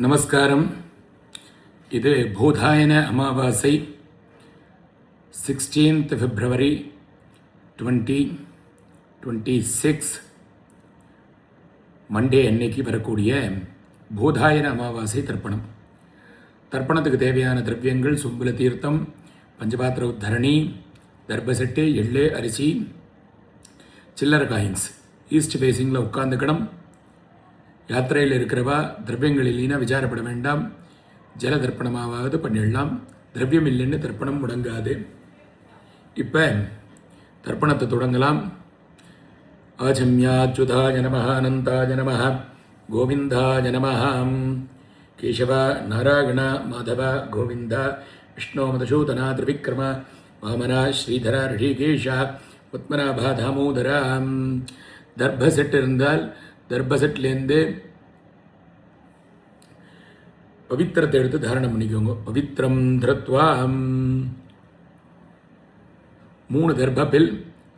நமஸ்காரம். இது பூதாயன அமாவாசை 16th February 2026 மண்டே அன்னைக்கு வரக்கூடிய பூதாயன அமாவாசை தர்ப்பணம். தர்ப்பணத்துக்கு தேவையான திரவியங்கள் சும்புல தீர்த்தம், பஞ்சபாத்திர உத்தரணி, தர்பசெட்டு, எள்ளு, அரிசி, சில்லற காயின்ஸ். ஈஸ்ட் ஃபேஸிங்கில் உட்காந்துக்கணும். யாத்திரையில் இருக்கிறவா திரவியங்கள் இல்லைன்னா விசாரப்பட வேண்டாம். ஜல தர்ப்பணமாவது பண்ணிடலாம். திரவியம் இல்லைன்னு தர்ப்பணம் முடங்காது. இப்போ தர்ப்பணத்தை தொடங்கலாம். ஆஜம்யாச்சுதாய நமஹ, அனந்தாய நமஹ, கோவிந்தாய நமஹ. கேசவ நாராயண மாதவ கோவிந்த, விஷ்ணு மதசூதனா திரிவிக்ரம வாமன ஸ்ரீதர ரிஷிகேஷ பத்மநாப தாமோதர. தர்ப செட் இருந்தால் தர்பசெட்லேருந்து பவித்திரத்தை எடுத்து தாரணம் பண்ணிக்கோங்க. பவித்திரம் தரத்வாம் 3 தர்பபில்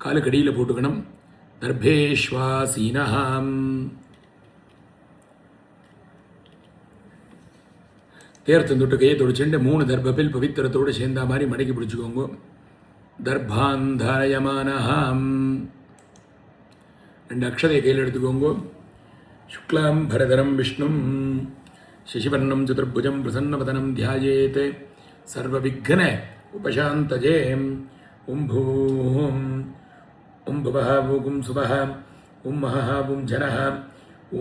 காலுக்கடியில் போட்டுக்கணும். தர்பேஸ்வாசீனஹாம். தேர்த்தம் தொட்டு கையை தொடிச்சுட்டு 3 தர்பபில் பவித்திரத்தோடு சேர்ந்த மாதிரி மடக்கி பிடிச்சிக்கோங்க. தர்பாந்தாயமானஹாம். 2 அக்ஷதையை கையில் எடுத்துக்கோங்க. சுக்லாம் பரதரம் விஷ்ணும் சசிவர்ணம் சதுர்புஜம் பிரசன்னவதனம் தியாயேத் சர்வவிக்ன உபசாந்தஜே. ஓம் பூம் ஓம் புவஹ பூகும் சுவஹ ஓம் மஹஹ பூம் ஜனஹ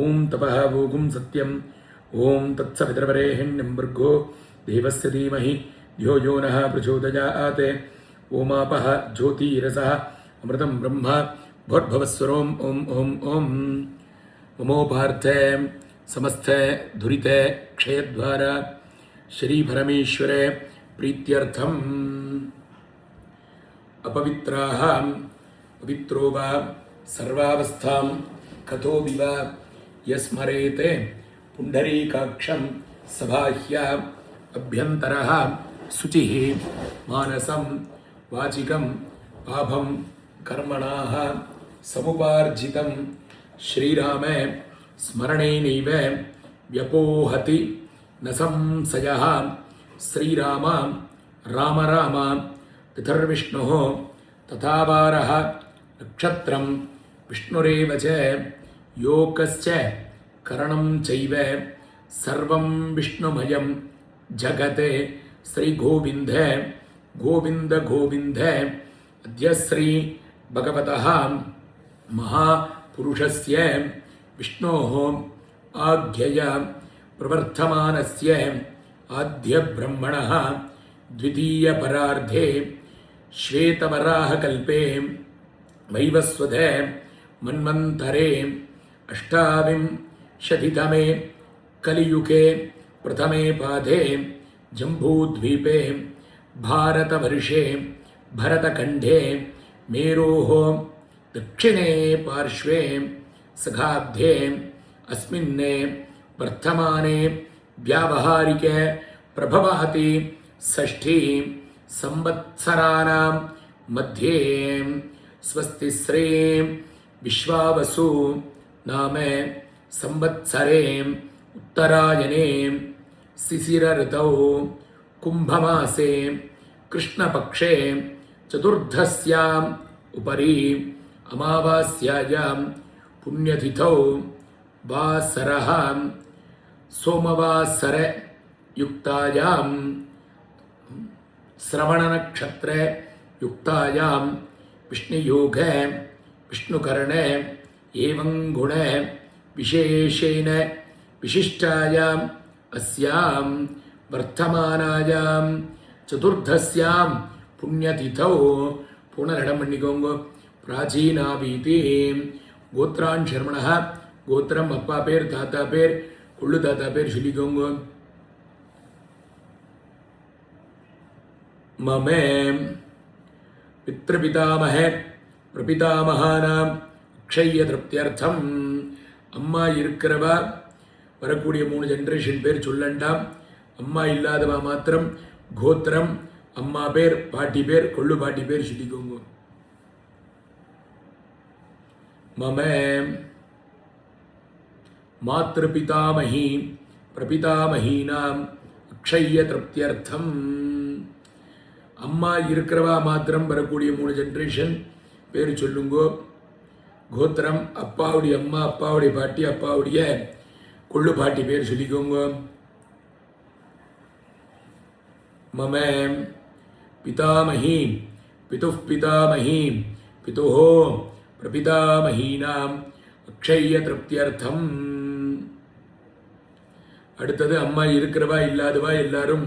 ஓம் தபஹ பூகும் சத்யம் ஓம் தத்சவிதர்வரேஹிண்யம் பர்கோ தேவஸ்ய தீமஹி த்யோ யோ நः பிரச்சோதயாத். ஓமாபஹ ஜோதிரசः அமிர்தம் பிரம்ம भोर्भवस्वरोम ओम ओम ओम ममोपार्थे समस्त दुरिते क्षयद्वारा श्री परमेश्वरे प्रीत्यर्थम अपवित्राः पवित्रो वा सर्वावस्थां कतो विवा यस्मरेते पुंडरीकाक्षं सबाह्य अभ्यन्तरः शुचिः मानसं वाचिकं पापं कर्मणाः समुपार्जितं श्रीराम स्मरणेनैव व्यपोहति न संशयः. श्रीराम राम राम पितर्विष्णुः तथावारः नक्षत्रं विष्णुरेव च योकश्च करणं चैव सर्वं विष्णुमयं जगत्. श्रीगोविन्द गोविन्द गोविन्द. अद्य श्री भगवतः महापुरुषस्य विष्णोः आज्ञया प्रवर्तमानस्य आद्य ब्रह्मणः द्वितीयपरार्धे श्वेतवराहकल्पे वैवस्वत मन्वन्तरे अष्टाविंशतितमे कलियुगे प्रथमे पादे जम्बूद्वीपे भारतवर्षे भरतखण्डे मेरोः दक्षिणे पार्श्वे सखाब्धे अस्मिन् वर्तमाने व्यावहारिके प्रभवाति षष्ठी संवत्सराणां मध्ये स्वस्तिश्री विश्वावसु नाम संवत्सरे उत्तरायणे शिशिर ऋतौ कुंभमासे कृष्णपक्षे चतुर्दश्याम् उपरि अमावास्यायां पुण्यतिथौ वासरः सोमवासर युक्तायां श्रवणनक्षत्र युक्तायां विष्णुयोग विष्णुकरण एवं गुण विशेषेण विशिष्टायाम् अस्यां वर्तमानायां चतुर्दश्यां पुण्यतिथौ पुनरडम பண்ணிக்கோங்க. பிராச்சீனாபீதி கோத்ரான் சர்மணः. கோத்திரம் அப்பா பேர், தாத்தா பேர், கொள்ளு தாத்தா பேர் சொல்லிக்கோங்க. மம பித்ருபிதாமஹ பிரபிதாமகானாம் அக்ஷய திருப்தியர்த்தம். அம்மா இருக்கிறவா வரக்கூடிய 3 ஜெனரேஷன் பேர் சொல்லண்டாம். அம்மா இல்லாதவா மாத்திரம் கோத்திரம், அம்மா பேர், பாட்டி பேர், கொள்ளு பாட்டி பேர் சொல்லிக்கோங்க. मम मातृपितामही பிரபிதாமஹீனாம் அக்ஷய்ய திருப்தியர்த்தம். அம்மா இருக்கிறவா மாத்திரம் வரக்கூடிய 3 ஜென்ரேஷன் பேர் சொல்லுங்கோ. கோத்திரம், அப்பாவுடைய அம்மா, அப்பாவுடைய பாட்டி, அப்பாவுடைய கொள்ளு பாட்டி பேர் சொல்லிக்கோங்க. மம பிதாமஹீம் பிதுஃப் பிதாமஹீம் பிதுஹோ பிரபிதாமஹீனாம் அக்ஷய்ய திருப்தியர்த்தம். அடுத்தது அம்மா இருக்கிறவா இல்லாதவா எல்லாரும்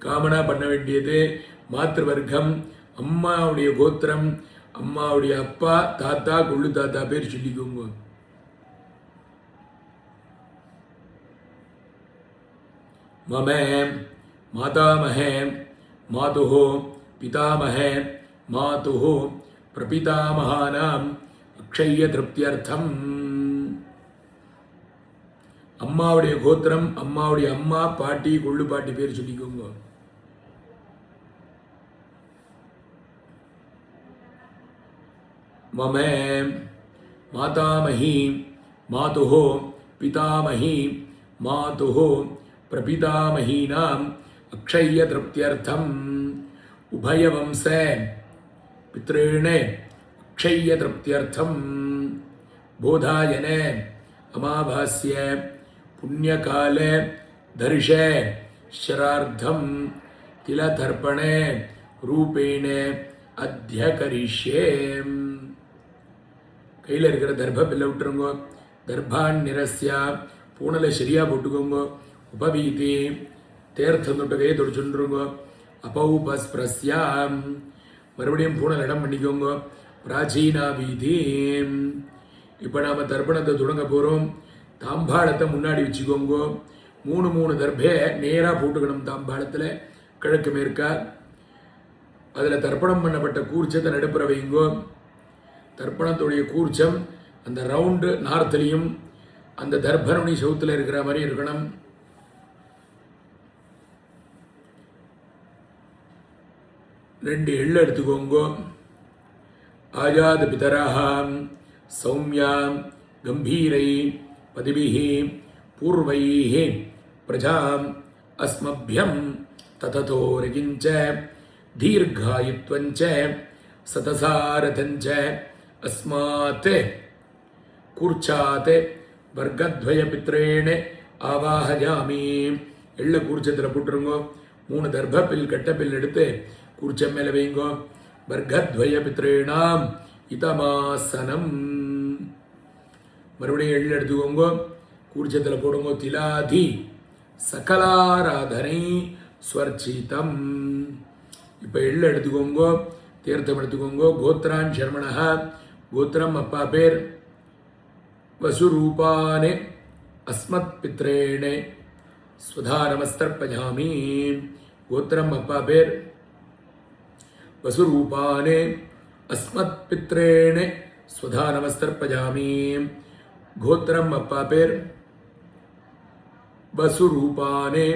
காமனா பண்ண வேண்டியது மாத்திரு வர்க்கம், அம்மாவுடைய கோத்திரம், அம்மாவுடைய அப்பா, தாத்தா, கொள்ளு தாத்தா பேர் சொல்லிக்கோங்க. மம மாதாமஹ மாதுஹோ பிதாமஹ மாதுஹோ பிரபிதாமஹானாம் அக்ஷய்ய திருப்தியர்த்தம். அம்மாவுடைய கோத்திரம், அம்மாவுடைய அம்மா, பாட்டி, கொள்ளு பாட்டி பேர் சொல்லிக்கோங்க. மம மாதாமஹி மாதுஹோ பிதாமஹி மாதுஹோ பிரபிதாமஹீனாம் அக்ஷய்ய திருப்தியர்த்தம். உபயவம்ச பித்ரேண அக்ஷய்ய திருப்தியர்த்தம். போதாயன அமாவாஸ்ய புண்ணியகால தர்ஷ ஷரார்த்தம் திலதர்ப்பண ரூபேண அத்தியகரிஷ்யே. கையில் இருக்கிற தர்ப பில்ல விட்டுருங்க. தர்பான் நிரஸ்யா பூனலை சரியா போட்டுக்கோங்க. உபவீதி தேர்த்தம் தொட்ட கையை தொடிச்சுருங்க. அபௌபஸ்பிரஸ்யாம் மறுபடியும் பூனல் இடம் பண்ணிக்கோங்க. பிராச்சீனா வீதி. இப்போ நாம் தர்ப்பணத்தை தொடங்க போகிறோம். தாம்பாளத்தை முன்னாடி வச்சுக்கோங்க. 3 தர்பே நேராக போட்டுக்கணும். தாம்பாளத்தில் கிழக்கு மேற்கா. அதில் தர்ப்பணம் பண்ணப்பட்ட கூர்ச்சத்தை நடுப்புற வைங்கோ. தர்ப்பணத்துடைய கூர்ச்சம் அந்த ரவுண்டு நார்த்திலையும் அந்த தர்ப்பணி சவுத்தில் இருக்கிற மாதிரி இருக்கணும். ரெண்டு எள்ளு எடுத்துக்கோங்க. ஆஜாத பிதராம் சௌமியாம் கம்பீரை பதிபிஹி பூர்வைஹி பிரஜாம் அஸ்மபியம் தததோரகிஞ்ச தீர்காயுத்வஞ்ச சதசாரதஞ்ச அஸ்மாத் கூர்ச்சாத் வர்க்கத்வய பித்ரேண ஆவாஹயாமி. எள்ள கூர்ச்சத்தில் போட்டுருங்கோ. 3 தர்ப பில் கட்ட பில் எடுத்து கூர்ச்சம் மேலே வைங்கோ. வர்க்கத்வய பித்ரேணாம் இதமாசனம். மறுபடியும் எள்ள எடுத்துக்கோங்க. கூர்ச்சத்தில் போடுங்க. திலாதி சகலாராதனை ஸ்வர்ச்சிதம். இப்போ எள்ள எடுத்துக்கோங்க. தீர்த்தம் எடுத்துக்கோங்க. கோத்ரான் சர்மணா. கோத்திரம் அப்பா பேர். வசுரூபானே அஸ்மத் பித்ரேணே ஸ்வதா நமஸ்தர்ப்பயாமி. கோத்திரம் அப்பா பேர். வசுரூபானே அஸ்மத் பித்ரேணே ஸ்வதா நமஸ்தர்ப்பயாமி. கோத்திரம் அப்பா பேர். வசுரூபானே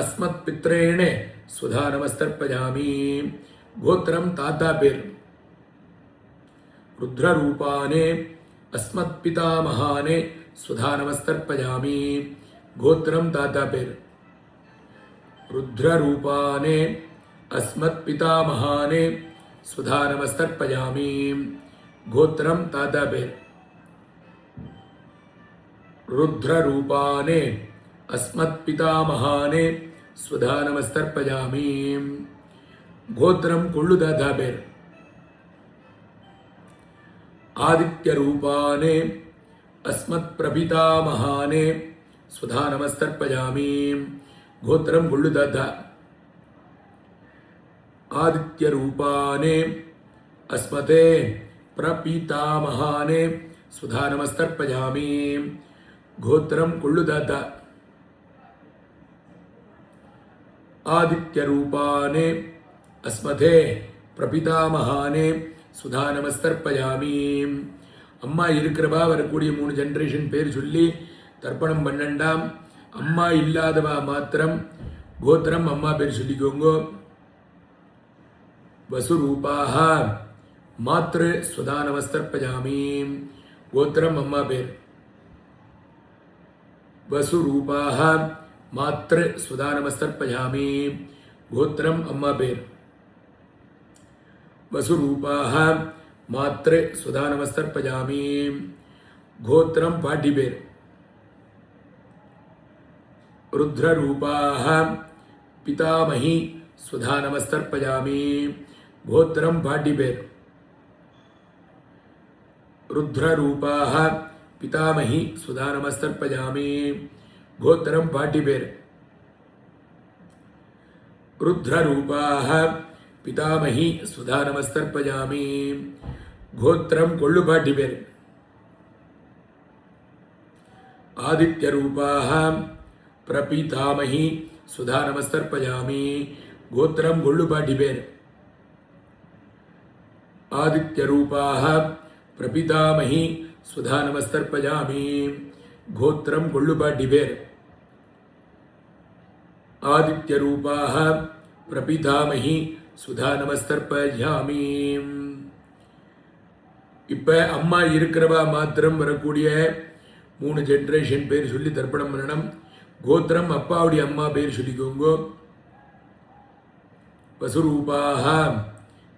அஸ்மத் பித்ரேணே ஸ்வதா நமஸ்தர்ப்பயாமி. கோத்திரம் தாத்தா பேர். ருத்ரரூபானே அஸ்மத் பிதாமஹானே ஸ்வதா நமஸ்தர்ப்பயாமி. கோத்திரம் தாத்தா பேர். ருத்ரரூபானே அஸ்மத் பிதாமஹானே ஸ்வதா நமஸ்தர்ப்பயாமி. கோத்திரம் தாத்தா பேர். ருத்ரரூபானே அஸ்மத் பிதாமஹானே ஸ்வதா நமஸ்தர்ப்பயாமி. கோத்திரம் கொள்ளு தாத்தா பேர். ஆதித்யரூபானே அஸ்மத் பிரபிதாமஹானே ஸ்வதா நமஸ்தர்ப்பயாமி. கோத்திரம் கொள்ளு தாத்தா. ஆதித்யரூபானே அஸ்மதே பிரபிதாமஹானே ஸ்வதா நமஸ்தர்ப்பயாமி. கோத்திரம் கொள்ளு தாத்தா. ஆதித்யரூபானே அஸ்மதே பிரபிதாமஹானே சுதா நமஸ்தர்ப்பயாமி. அம்மா இருக்கிறவா வரக்கூடிய 3 ஜென்ரேஷன் பேர் சொல்லி தர்ப்பணம் பண்ணண்டாம். அம்மா இல்லாதவா மாத்திரம் கோத்திரம் அம்மா பேர் சொல்லிக்கோங்க. வசுரூபாக மாத்ரு சுதா நமஸ்தர்ப்பயாமி. கோத்திரம் அம்மா பேர். வசுரூபாக मातृ सुधा नमस्तर्पयामि गोत्रम अम्मा पेर वसुरूपाः मातृ सुधा नमस्तर्पयामि गोत्रम पाटी पेर रुद्ररूपाः पितामही सुधा नमस्तर्पयामि गोत्रम पाटी पेर रुद्ररूपाः पितामही सुधा नमस्तर्पयामि गोत्रम पाटी पेर रुद्ररूपाः पितामही सुधा नमस्तर्पयामि गोत्रम कोल्लुपाटी पेर आदित्यरूपाः प्रपितामही सुधा नमस्तर्पयामि गोत्रम गोल्लुपाटी पेर आदित्यरूपाः प्रपितामही सुधा नमस्तर्पयामि गोत्रम गोल्लुपाटी पेर आदित्यरूपाः प्रपितामही सुधा नमस्तर्पयामि இப்ப அம்மா இருக்கிறவா மாத்திரம் வரக்கூடிய 3 ஜெனரேஷன் பேர் சொல்லி தர்ப்பணம் பண்ணணும். கோத்திரம் அப்பாவுடைய அம்மா பேர் சொல்லிக்கோங்க. வசுரூபாः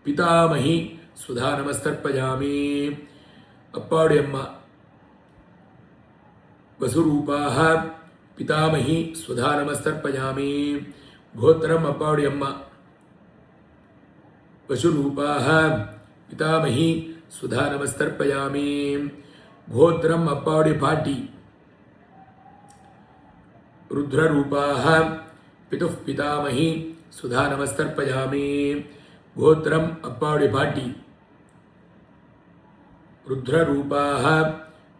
பிதாமஹி சுதா நமஸ்தர்ப்பயாமி அப்பாவுடைய அம்மா. வசுரூபாः பிதாமஹி சுதா நமஸ்தர்ப்பயாமி கோத்திரம் அப்பாவுடைய அம்மா. வசுரூபாः பிதாமஹி சுதா நமஸ்தர்ப்பயாமி கோத்திரம் அப்பாவுடைய பாட்டி. रुद्ररूपाः पितुः पितामही सुधा नमस्तर्पयामि गोत्रम अप्पावुடைய பாட்டி. रुद्ररूपाः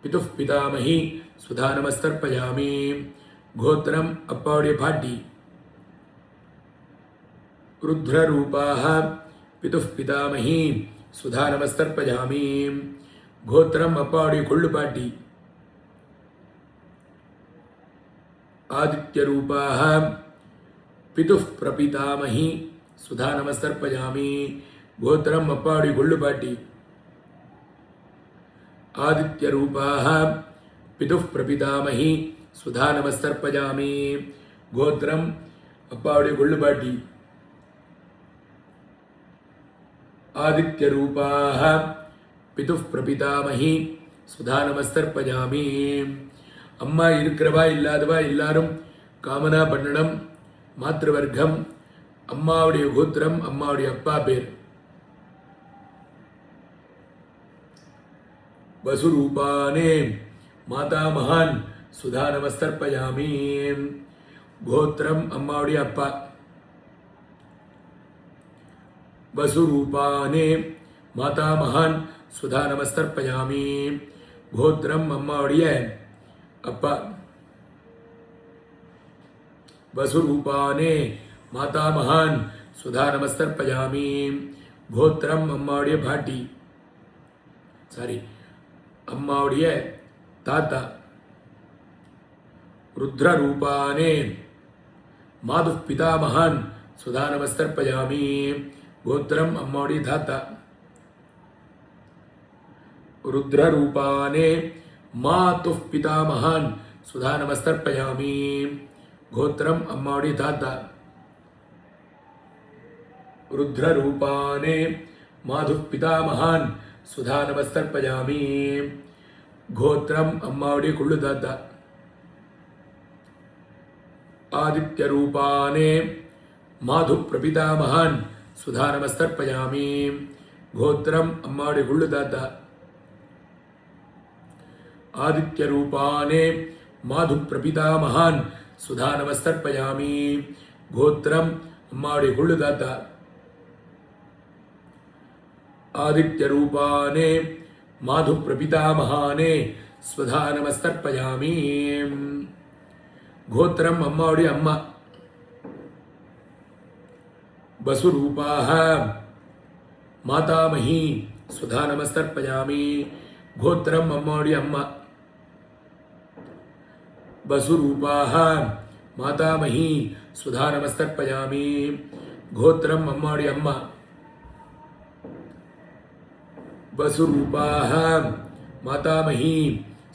पितुः पितामही सुधा नमस्तर्पयामि गोत्रम अप्पावुடைய பாட்டி. रुद्ररूपाः पितुः पितामही सुधा नमस्तर्पयामि गोत्रम अप्पावुடைய கொள்ளு பாட்டி. आदित्यरूपाः पितुः प्रपितामही सुधा नमस्तर्पयामि गोत्रम अप्पावुடைய கொள்ளு பாட்டி. आदित्यरूपाः पितुः प्रपितामही सुधा नमस्तर्पयामि गोत्रम अप्पावुடைய கொள்ளு பாட்டி. आदित्यरूपाः पितुः प्रपितामही सुधा नमस्तर्पयामि அம்மா இருக்கிறவா இல்லாதவா எல்லாரும் காமனா பண்ணணும். மாத்ருவர்க்கம் அம்மாவுடைய கோத்திரம் அம்மாவுடைய அப்பா பேர். வசுரூபானே மாதா மகான் சுதா நமஸ்தர்ப்பயாமி கோத்திரம் அம்மாவுடைய அப்பா. வசுரூபானே மாதா மகான் சுதா நமஸ்தர்ப்பயாமி கோத்திரம் அம்மாவுடைய அப்பா. வசுரூபானே மாதா மகான் சுதா நமஸ்தர்ப்பயாமி கோத்திரம் அம்மாவுடைய பாட்டி. சாரி, அம்மாவுடைய தாத்தா. रुद्ररूपाने माधुः पितामहान् सुधा नमस्तर्पयामि गोत्रम अम्मावुடைய தாத்தா. रुद्ररूपाने मातुः पितामहान् सुधा नमस्तर्पयामि गोत्रम अम्मावुடைய தாத்தா. रुद्ररूपाने माधुः पितामहान् सुधा नमस्तर्पयामि गोत्रम अम्मावुடைய கொள்ளு தாத்தா. आदित्यरूपाने माधु प्रपितामहान् सुधा नमस्तर्पयामि गोत्रम अम्मावुடைய கொள்ளு தாத்தா. आदित्यरूपाने माधु प्रपितामहान् सुधा नमस्तर्पयामि गोत्रम अम्मावुடைய கொள்ளு தாத்தா. आदित्यरूपाने माधु प्रपितामहाने सुधा नमस्तर्पयामि गोत्रम अम्मावुடைய अम्मा. वसुरूपाः मातामही सुधा नमस्तर्पयामि गोत्रम अम्मावुடைய अम्मा. वसुरूपाः मातामही सुधा नमस्तर्पयामि गोत्रम अम्मावुடைய अम्मा. वसुरूपाः मातामही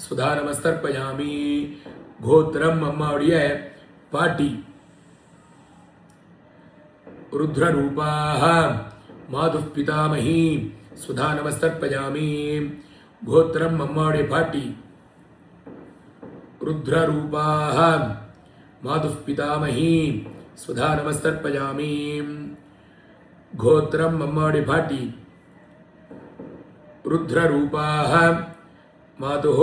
सुधा नमस्तर्पयामि गोत्रम अम्मावुடைய पाटी रुद्ररूपाः मातुः पितामही सुधा नमस्तर्पयामि गोत्रम् अम्माडे पाटी रुद्ररूपाः मातुः पितामही सुधा नमस्तर्पयामि गोत्रम् अम्माडे पाटी रुद्ररूपाः मातुः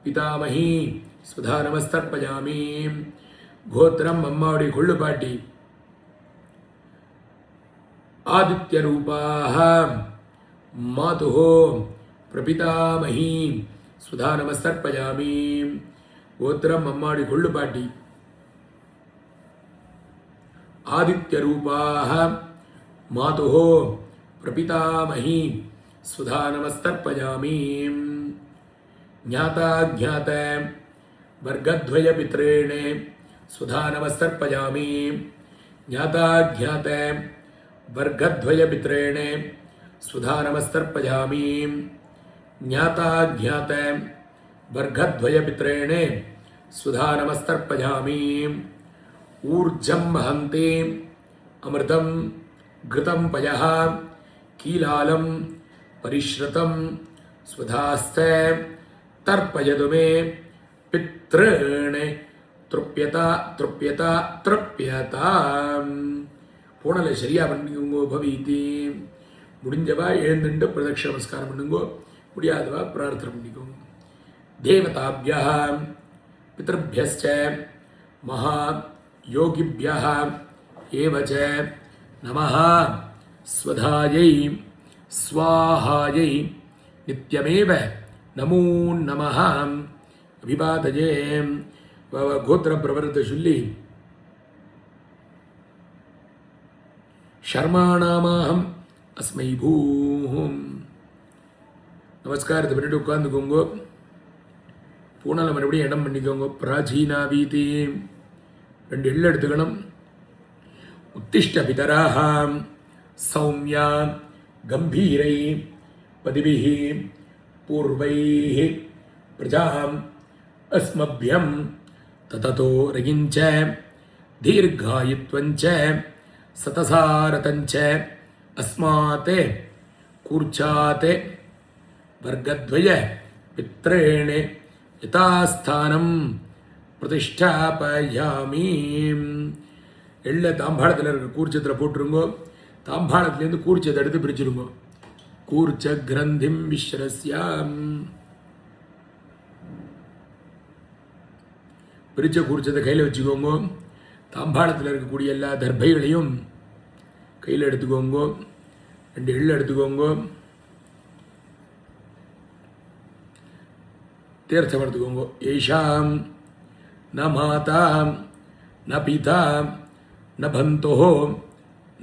पितामही सुधा नमस्तर्पयामि गोत्रम् अम्माडे कोळ्ळुपाटी आदित्यरूपाः मातुः प्रपितामही सुधा नमस्तर्पयामि गोत्रम् अम्माडे कोळ्ळुपाटी आदित्यरूपाः मातुः प्रपितामही सुधा नमस्तर्पयामि ज्ञाताज्ञात वर्गद्वयपित्रेण सुधा नमस्तर्पयामि ज्ञाताज्ञात वर्गद्वयपित्रेण सुधा नमस्तर्पयामि ज्ञाताज्ञात वर्गद्वयपित्रेण सुधा नमस्तर्पयामि ऊर्जं वहन्ति अमृतं घृतं पयः कीलालं परिश्रुतं स्वधास्ते तर्पयतु मे पितॄन् तृप्यता तृप्यता तृप्यता பூனலை சரியா பண்ணிக்கோங்கோ பவிதி முடிஞ்சவா எழுந்துட்டு பிரதட்ச நமஸ்காரம் பண்ணுங்கோ முடியாதவா பிரார்த்தனை பண்ணிக்கோங்க தேவதாபியः பிதृभ्यश्च மகா யோகிभ्यः एव च नमः स्वधायै स्वाहायै नित्यमेव नमो नमः अभिवादये गोत्र प्रवर्त शुल्ली शर्माणामाहम् अस्मै भूः நமஸ்காரத்தை பண்ணிட்டு உட்காந்துக்கோங்க பூனால மறுபடியும் இடம் பண்ணிக்கோங்க பிராச்சீனா வீதி 2 எள்ளு எடுத்துக்கணும் उत्तिष्ठ पितराः सौम्या गंभीरै पदिभिः पूर्वैः प्रजाम् अस्मभ्यं तततो रयिञ्च दीर्घायुत्वञ्च सतसारतञ्च अस्मात् कूर्चात् वर्गद्वय पित्रेण यथास्थानं प्रतिष्ठापयामि எள்ள தாம்பாளத்தில் இருக்கிற கூர்ச்சத்தில் போட்டுருங்கோ தாம்பாளத்துலேருந்து கூர்ச்சத்தை எடுத்து பிரிச்சுருங்கோ கூர்ச்ச கிரந்திம் விஸ்ரஸ்யாம் பிரிச்ச கூர்ச்சத்தை கையில் வச்சுக்கோங்க தாம்பாளத்தில் இருக்கக்கூடிய எல்லா தர்பைகளையும் கையில் எடுத்துக்கோங்க 2 எள்ளு எடுத்துக்கோங்க தீர்த்தம் எடுத்துக்கோங்க ஏஷாம் ந மாதா ந பிதா न बन्धुः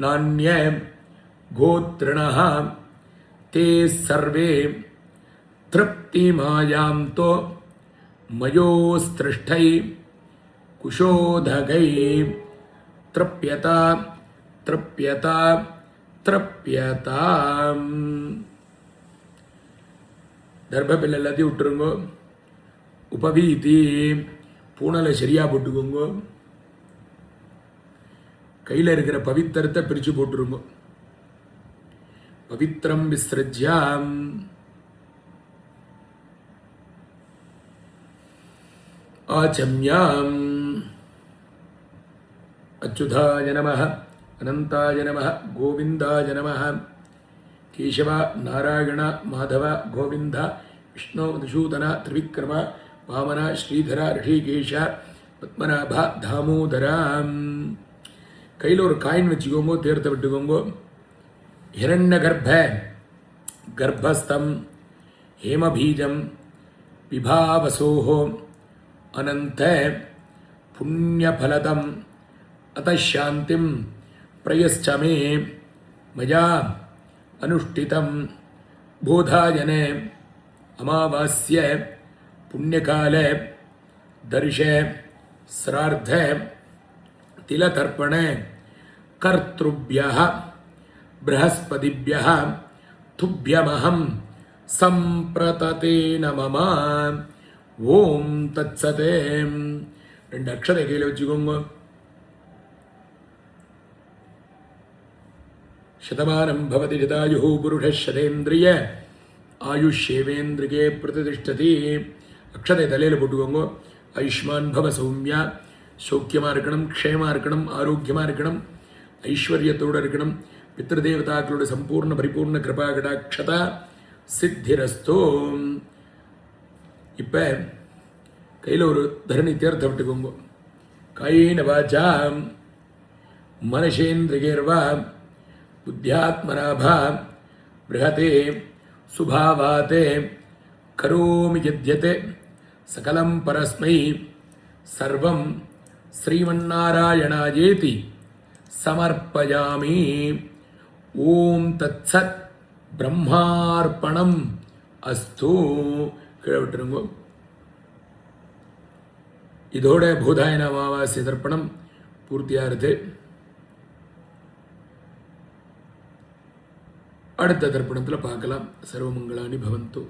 नान्ये गोत्रिणः ते सर्वे तृप्तिमायान्तो मयोस्त्रिष्ठै कुशोदगै तृप्यता तृप्यता तृप्यता दर्भपिल्ल எல்லாத்தையும் விட்டுருங்க உபவீதி பூனலை சரியா போட்டுக்கோங்க கையில் இருக்கிற பவித்திரத்தை பிரித்து போட்டுருங்க பவித்ரம் விஸ்ரஜ்யாம் ஆச்சம்யாம் அச்சுதாய நமः அனந்தாய நமः கோவிந்தாய நமः கேசவ நாராயண மாதவ கோவிந்த விஷ்ணு மதுசூதன திரிவிக்ரம வாமன ஸ்ரீதர ரிஷிகேஷ பத்மநாப தாமோதராம் கையில் ஒரு காயின் வச்சுக்கோங்க தீர்த்த விட்டுக்கோங்க हिरण्य गर्भ गर्भस्थम हेमबीजम विभावसोः अनंत पुण्यफलदम अतः शांतिम प्रयश्च मे मया अनुष्ठितं बोधायने अमावास्ये पुण्यकाले दर्शे श्रार्धे तिलतर्पणे कर्तृभ्यः बृहस्पतिभ्यः तुभ्यमहं सम्प्रतते नमः ओम तत्सते 2 அக்ஷதை கையில் வச்சுக்கோங்க. சதமானம் பவதி ஜதாயு புருஷேந்திரிய ஆயுஷேவேந்திரிகே பிரதிஷ்டதி. அக்ஷதை தலையில் போட்டுக்கோங்க. ஆயுஷ்மான் பவ சௌமியா, சௌக்கியமாக இருக்கணும், க்ஷேமாக இருக்கணும், ஆரோக்கியமாக இருக்கணும், ஐஸ்வர்யத்தோடு இருக்கணும், பித்ருதேவதாக்களோட சம்பூர்ண பரிபூர்ண கிருபா கடாட்சதா சித்திரஸ்தோ. இப்போ கையில் ஒரு தரணி தீர்த்த விட்டுக்கோங்க. காயேன வாசா மனசேந்திரியர்வா புத்தியாத்மனாபா ப்ரஹதே சுபாவாதே கரோமி யத்யதே சகலம் பரஸ்மை சர்வம் ஸ்ரீமன்னாராயணாயேதி சமர்ப்பயாமி. ஓம் தத்சத் பிரம்மார்ப்பணம் அஸ்து. கீழே விட்டுருங்க. இதோட பூதாயன அமாவாசை தர்ப்பணம் பூர்த்தியாகிறது. அடுத்த தர்ப்பணத்தில் பார்க்கலாம். சர்வமங்களானி பவந்து.